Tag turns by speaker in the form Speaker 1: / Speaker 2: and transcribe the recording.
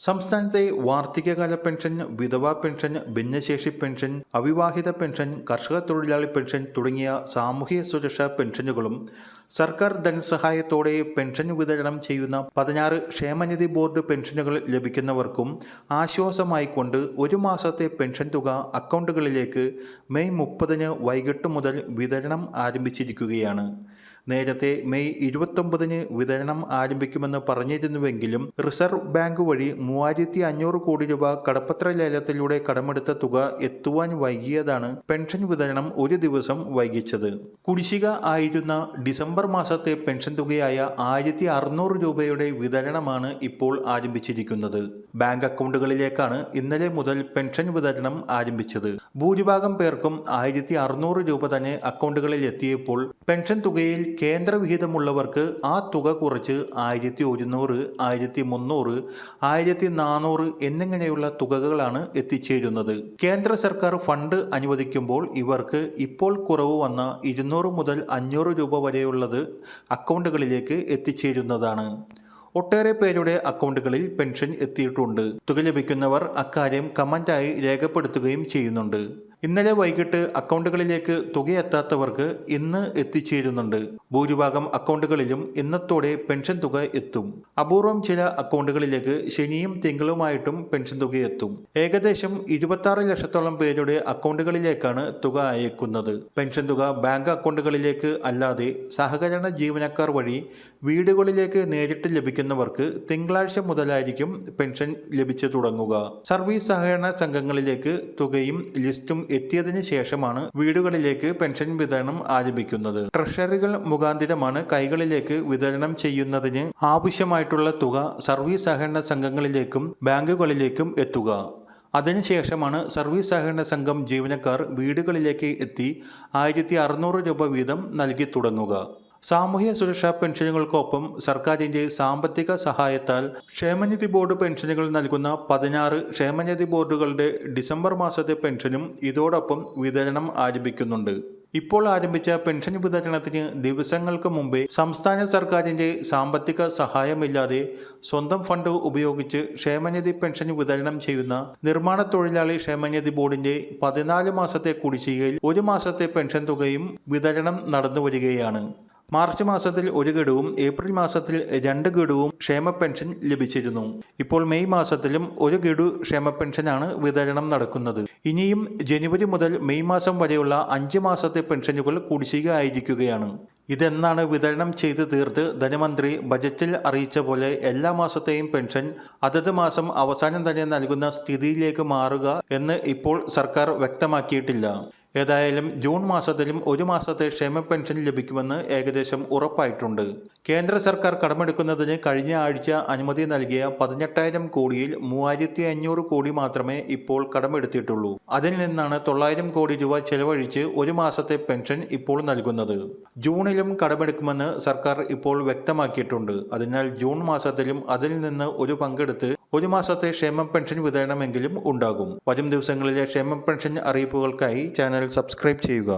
Speaker 1: സംസ്ഥാനത്തെ വാർദ്ധക്യകാല pension, വിധവാ pension, ഭിന്നശേഷി pension, അവിവാഹിത pension, കർഷക തൊഴിലാളി പെൻഷൻ തുടങ്ങിയ സാമൂഹ്യ സുരക്ഷാ പെൻഷനുകളും സർക്കാർ ധനസഹായത്തോടെ പെൻഷൻ വിതരണം ചെയ്യുന്ന 16 ക്ഷേമനിധി ബോർഡ് പെൻഷനുകൾ ലഭിക്കുന്നവർക്കും ആശ്വാസമായിക്കൊണ്ട് ഒരു മാസത്തെ പെൻഷൻ തുക അക്കൗണ്ടുകളിലേക്ക് മെയ് 30 വൈകിട്ട് മുതൽ വിതരണം ആരംഭിച്ചിരിക്കുകയാണ്. നേരത്തെ മെയ് 29 വിതരണം ആരംഭിക്കുമെന്ന് പറഞ്ഞിരുന്നുവെങ്കിലും റിസർവ് ബാങ്ക് വഴി 3500 കോടി രൂപ കടപ്പത്ര ലേലത്തിലൂടെ കടമെടുത്ത തുക എത്തുവാൻ വൈകിയതാണ് പെൻഷൻ വിതരണം ഒരു ദിവസം വൈകിച്ചത്. കുടിശ്ശിക ആയിരുന്ന ഡിസംബർ മാസത്തെ പെൻഷൻ തുകയായ 1600 രൂപയുടെ വിതരണമാണ് ഇപ്പോൾ ആരംഭിച്ചിരിക്കുന്നത്. ബാങ്ക് അക്കൗണ്ടുകളിലേക്കാണ് ഇന്നലെ മുതൽ പെൻഷൻ വിതരണം ആരംഭിച്ചത്. ഭൂരിഭാഗം പേർക്കും 1600 രൂപ തന്നെ അക്കൗണ്ടുകളിൽ എത്തിയപ്പോൾ പെൻഷൻ തുകയിൽ കേന്ദ്രവിഹിതമുള്ളവർക്ക് ആ തുക കുറച്ച് 1100, 1300, 1400 എന്നിങ്ങനെയുള്ള തുകകളാണ് എത്തിച്ചേരുന്നത്. കേന്ദ്ര സർക്കാർ ഫണ്ട് അനുവദിക്കുമ്പോൾ ഇവർക്ക് ഇപ്പോൾ കുറവ് വന്ന 200 മുതൽ 500 രൂപ വരെയുള്ളത് അക്കൗണ്ടുകളിലേക്ക് എത്തിച്ചേരുന്നതാണ്. ഒട്ടേറെ പേരുടെ അക്കൗണ്ടുകളിൽ പെൻഷൻ എത്തിയിട്ടുണ്ട്. തുക ലഭിക്കുന്നവർ അക്കാര്യം കമന്റായി രേഖപ്പെടുത്തുകയും ചെയ്യുന്നുണ്ട്. ഇന്നലെ വൈകിട്ട് അക്കൗണ്ടുകളിലേക്ക് തുകയെത്താത്തവർക്ക് ഇന്ന് എത്തിച്ചേരുന്നുണ്ട്. ഭൂരിഭാഗം അക്കൗണ്ടുകളിലും ഇന്നത്തോടെ പെൻഷൻ തുക എത്തും. അപൂർവം ചില അക്കൗണ്ടുകളിലേക്ക് ശനിയും തിങ്കളുമായിട്ടും പെൻഷൻ തുക എത്തും. ഏകദേശം 26 ലക്ഷത്തോളം പേരുടെ അക്കൗണ്ടുകളിലേക്കാണ് തുക അയക്കുന്നത്. പെൻഷൻ തുക ബാങ്ക് അക്കൗണ്ടുകളിലേക്ക് അല്ലാതെ സഹകരണ ജീവനക്കാർ വഴി വീടുകളിലേക്ക് നേരിട്ട് ലഭിക്കുന്നവർക്ക് തിങ്കളാഴ്ച മുതലായിരിക്കും പെൻഷൻ ലഭിച്ചു തുടങ്ങുക. സർവീസ് സഹകരണ സംഘങ്ങളിലേക്ക് തുകയും ലിസ്റ്റും എത്തിയതിനു ശേഷമാണ് വീടുകളിലേക്ക് പെൻഷൻ വിതരണം ആരംഭിക്കുന്നത്. ട്രഷറികൾ മുഖാന്തിരമാണ് കൈകളിലേക്ക് വിതരണം ചെയ്യുന്നതിന് ആവശ്യമായിട്ടുള്ള തുക സർവീസ് സഹകരണ സംഘങ്ങളിലേക്കും ബാങ്കുകളിലേക്കും എത്തുക. അതിനുശേഷമാണ് സർവീസ് സഹകരണ സംഘം ജീവനക്കാർ വീടുകളിലേക്ക് എത്തി 1600 രൂപ വീതം നൽകി തുടങ്ങുക. സാമൂഹ്യ സുരക്ഷാ പെൻഷനുകൾക്കൊപ്പം സർക്കാരിൻ്റെ സാമ്പത്തിക സഹായത്താൽ ക്ഷേമനിധി ബോർഡ് പെൻഷനുകൾ നൽകുന്ന 16 ക്ഷേമനിധി ബോർഡുകളുടെ ഡിസംബർ മാസത്തെ പെൻഷനും ഇതോടൊപ്പം വിതരണം ആരംഭിക്കുന്നുണ്ട്. ഇപ്പോൾ ആരംഭിച്ച പെൻഷൻ വിതരണത്തിന് ദിവസങ്ങൾക്ക് മുമ്പേ സംസ്ഥാന സർക്കാരിൻ്റെ സാമ്പത്തിക സഹായമില്ലാതെ സ്വന്തം ഫണ്ട് ഉപയോഗിച്ച് ക്ഷേമനിധി പെൻഷൻ വിതരണം ചെയ്യുന്ന നിർമ്മാണ തൊഴിലാളി ക്ഷേമനിധി ബോർഡിൻ്റെ 14 മാസത്തെ കുടിശ്ശികയിൽ ഒരു മാസത്തെ പെൻഷൻ തുകയും വിതരണം നടന്നുവരികയാണ്. മാർച്ച് മാസത്തിൽ 1 ഗഡുവും ഏപ്രിൽ മാസത്തിൽ 2 ഗഡുവും ക്ഷേമ പെൻഷൻ ലഭിച്ചിരുന്നു. ഇപ്പോൾ മെയ് മാസത്തിലും 1 ഗഡു ക്ഷേമ പെൻഷനാണ് വിതരണം നടക്കുന്നത്. ഇനിയും ജനുവരി മുതൽ മെയ് മാസം വരെയുള്ള 5 മാസത്തെ പെൻഷനുകൾ കുടിശ്ശിക ആയിരിക്കുകയാണ്. ഇതെന്നാണ് വിതരണം ചെയ്ത് തീർത്ത് ധനമന്ത്രി ബജറ്റിൽ അറിയിച്ച പോലെ എല്ലാ മാസത്തെയും പെൻഷൻ അതത് മാസം അവസാനം തന്നെ നൽകുന്ന സ്ഥിതിയിലേക്ക് മാറുക എന്ന് ഇപ്പോൾ സർക്കാർ വ്യക്തമാക്കിയിട്ടില്ല. ഏതായാലും ജൂൺ മാസത്തിലും ഒരു മാസത്തെ ക്ഷേമ പെൻഷൻ ലഭിക്കുമെന്ന് ഏകദേശം ഉറപ്പായിട്ടുണ്ട്. കേന്ദ്ര സർക്കാർ കടമെടുക്കുന്നതിന് കഴിഞ്ഞ ആഴ്ച അനുമതി നൽകിയ 18,000 കോടിയിൽ 3,500 കോടി മാത്രമേ ഇപ്പോൾ കടമെടുത്തിട്ടുള്ളൂ. അതിൽ നിന്നാണ് 900 കോടി രൂപ ചെലവഴിച്ച് ഒരു മാസത്തെ പെൻഷൻ ഇപ്പോൾ നൽകുന്നത്. ജൂണിലും കടമെടുക്കുമെന്ന് സർക്കാർ ഇപ്പോൾ വ്യക്തമാക്കിയിട്ടുണ്ട്. അതിനാൽ ജൂൺ മാസത്തിലും അതിൽ നിന്ന് ഒരു പങ്കെടുത്ത് ഒരു മാസത്തെ ക്ഷേമ പെൻഷൻ വിതരണമെങ്കിലും ഉണ്ടാകും. വരും ദിവസങ്ങളിലെ ക്ഷേമ പെൻഷൻ അറിയിപ്പുകൾക്കായി ചാനൽ സബ്സ്ക്രൈബ് ചെയ്യുക.